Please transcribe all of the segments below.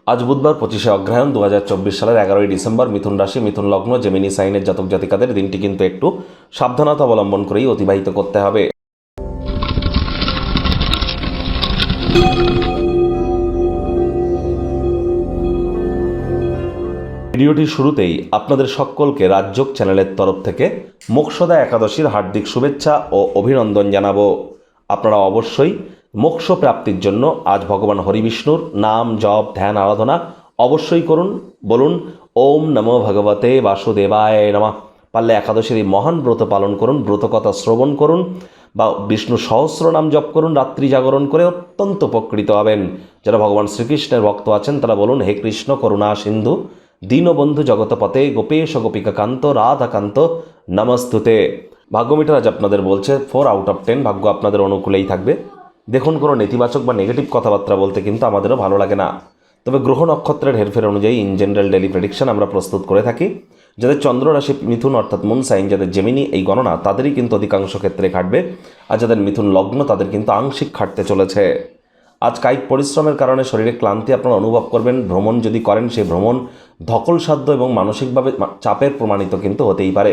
আজ বুধবার 25শে অগ্রহায়ণ 2024 সালের 11ই ডিসেম্বর। মিথুন রাশি, মিথুন লগ্ন, জেমিনি সাইনের জাতক জাতিকাদের দিনটি কিন্তু একটু সাবধানতা অবলম্বন করেই অতিবাহিত করতে হবে। ভিডিওটির শুরুতেই আপনাদের সকলকে রাজযোগ চ্যানেলের তরফ থেকে মোক্ষদা একাদশীর হার্দিক শুভেচ্ছা ও অভিনন্দন জানাবো। আপনারা অবশ্যই মোক্ষ প্রাপ্তির জন্য আজ ভগবান হরিবিষ্ণুর নাম জপ ধ্যান আরাধনা অবশ্যই করুন। বলুন ওম নমো ভগবতে বাসুদেবায় নমঃ। পারলে একাদশীর এই মহান ব্রত পালন করুন, ব্রতকথা শ্রবণ করুন বা বিষ্ণু সহস্র নাম জপ করুন, রাত্রি জাগরণ করে অত্যন্ত উপকৃত হবেন। যারা ভগবান শ্রীকৃষ্ণের ভক্ত আছেন তারা বলুন হে কৃষ্ণ করুণা সিন্ধু দীনবন্ধু জগতপতে গোপেশ গোপিকাকান্ত রাধাকান্ত নমস্তুতে। ভাগ্যমিটার আজ আপনাদের বলছে 4 আউট অফ 10 ভাগ্য আপনাদের অনুকূলেই থাকবে। দেখুন, কোনো নেতিবাচক বা নেগেটিভ কথাবার্তা বলতে কিন্তু আমাদেরও ভালো লাগে না, তবে গ্রহ নক্ষত্রের হেরফের অনুযায়ী ইন জেনারেল ডেলি প্রেডিকশন আমরা প্রস্তুত করে থাকি। যাদের চন্দ্র রাশি মিথুন অর্থাৎ মুন সাইন, যাদের জেমিনি এই গণনা তাদেরই কিন্তু অধিকাংশ ক্ষেত্রে খাটবে, আর যাদের মিথুন লগ্ন তাদের কিন্তু আংশিক খাটতে চলেছে। আজ কায়িক পরিশ্রমের কারণে শরীরে ক্লান্তি আপনারা অনুভব করবেন। ভ্রমণ যদি করেন সেই ভ্রমণ ধকলসাধ্য এবং মানসিকভাবে চাপের প্রমাণিত কিন্তু হতেই পারে।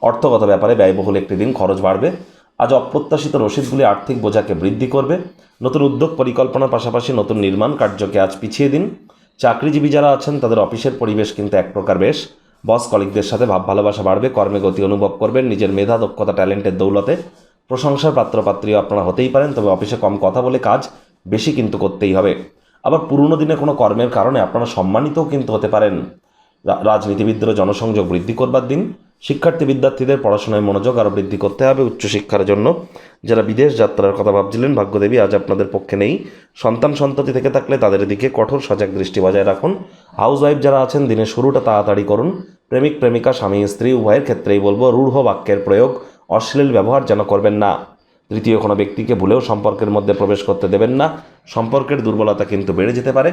অর্থগত ব্যাপারে ব্যয়বহুল একটি দিন, খরচ বাড়বে। আজ অপ্রত্যাশিত রসিদগুলি আর্থিক বোঝাকে বৃদ্ধি করবে। নতুন উদ্যোগ পরিকল্পনার পাশাপাশি নতুন নির্মাণ কার্যকে আজ পিছিয়ে দিন। চাকরিজীবী যারা আছেন তাদের অফিসের পরিবেশ কিন্তু এক প্রকার বেশ। বস কলিগদের সাথে ভাব ভালোবাসা বাড়বে, কর্মে গতি অনুভব করবেন। নিজের মেধা দক্ষতা ট্যালেন্টের দৌলতে প্রশংসার পাত্রপাত্রীও আপনারা হতেই পারেন, তবে অফিসে কম কথা বলে কাজ বেশি কিন্তু করতেই হবে। আবার পুরনো দিনে কোনো কর্মের কারণে আপনারা সম্মানিতও কিন্তু হতে পারেন। রাজনীতিবিদদের জনসংযোগ বৃদ্ধি করবার দিন। শিক্ষার্থী বিদ্যার্থীদের পড়াশোনায় মনোযোগ আরও বৃদ্ধি করতে হবে উচ্চশিক্ষার জন্য। যারা বিদেশ যাত্রার কথা ভাবছিলেন ভাগ্যদেবী আজ আপনাদের পক্ষে নেই। সন্তান সন্ততি থেকে থাকলে তাদের দিকে কঠোর সজাগ দৃষ্টি বজায় রাখুন। হাউস ওয়াইফ যারা আছেন দিনের শুরুটা তাড়াতাড়ি করুন। প্রেমিক প্রেমিকা স্বামী স্ত্রী উভয়ের ক্ষেত্রেই বলবো রূঢ় বাক্যের প্রয়োগ, অশ্লীল ব্যবহার যেন করবেন না। তৃতীয় কোনো ব্যক্তিকে ভুলেও সম্পর্কের মধ্যে প্রবেশ করতে দেবেন না। সম্পর্কের দুর্বলতা কিন্তু বেড়ে যেতে পারে।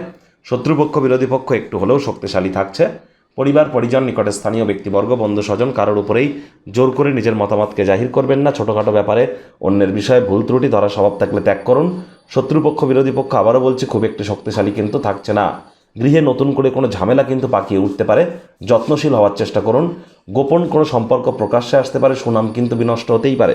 শত্রুপক্ষ বিরোধী পক্ষ একটু হলেও শক্তিশালী থাকছে। পরিবার পরিজন নিকটে স্থানীয় ব্যক্তিবর্গ বন্ধু স্বজন কারোর উপরেই জোর করে নিজের মতামতকে জাহির করবেন না। ছোটোখাটো ব্যাপারে অন্যের বিষয়ে ভুল ত্রুটি ধরা স্বভাব থাকলে ত্যাগ করুন। শত্রুপক্ষ বিরোধী পক্ষ আবারও বলছি খুব একটি শক্তিশালী কিন্তু থাকছে না। গৃহে নতুন করে কোনো ঝামেলা কিন্তু পাকিয়ে উঠতে পারে, যত্নশীল হওয়ার চেষ্টা করুন। গোপন কোনো সম্পর্ক প্রকাশ্যে আসতে পারে, সুনাম কিন্তু বিনষ্ট হতেই পারে।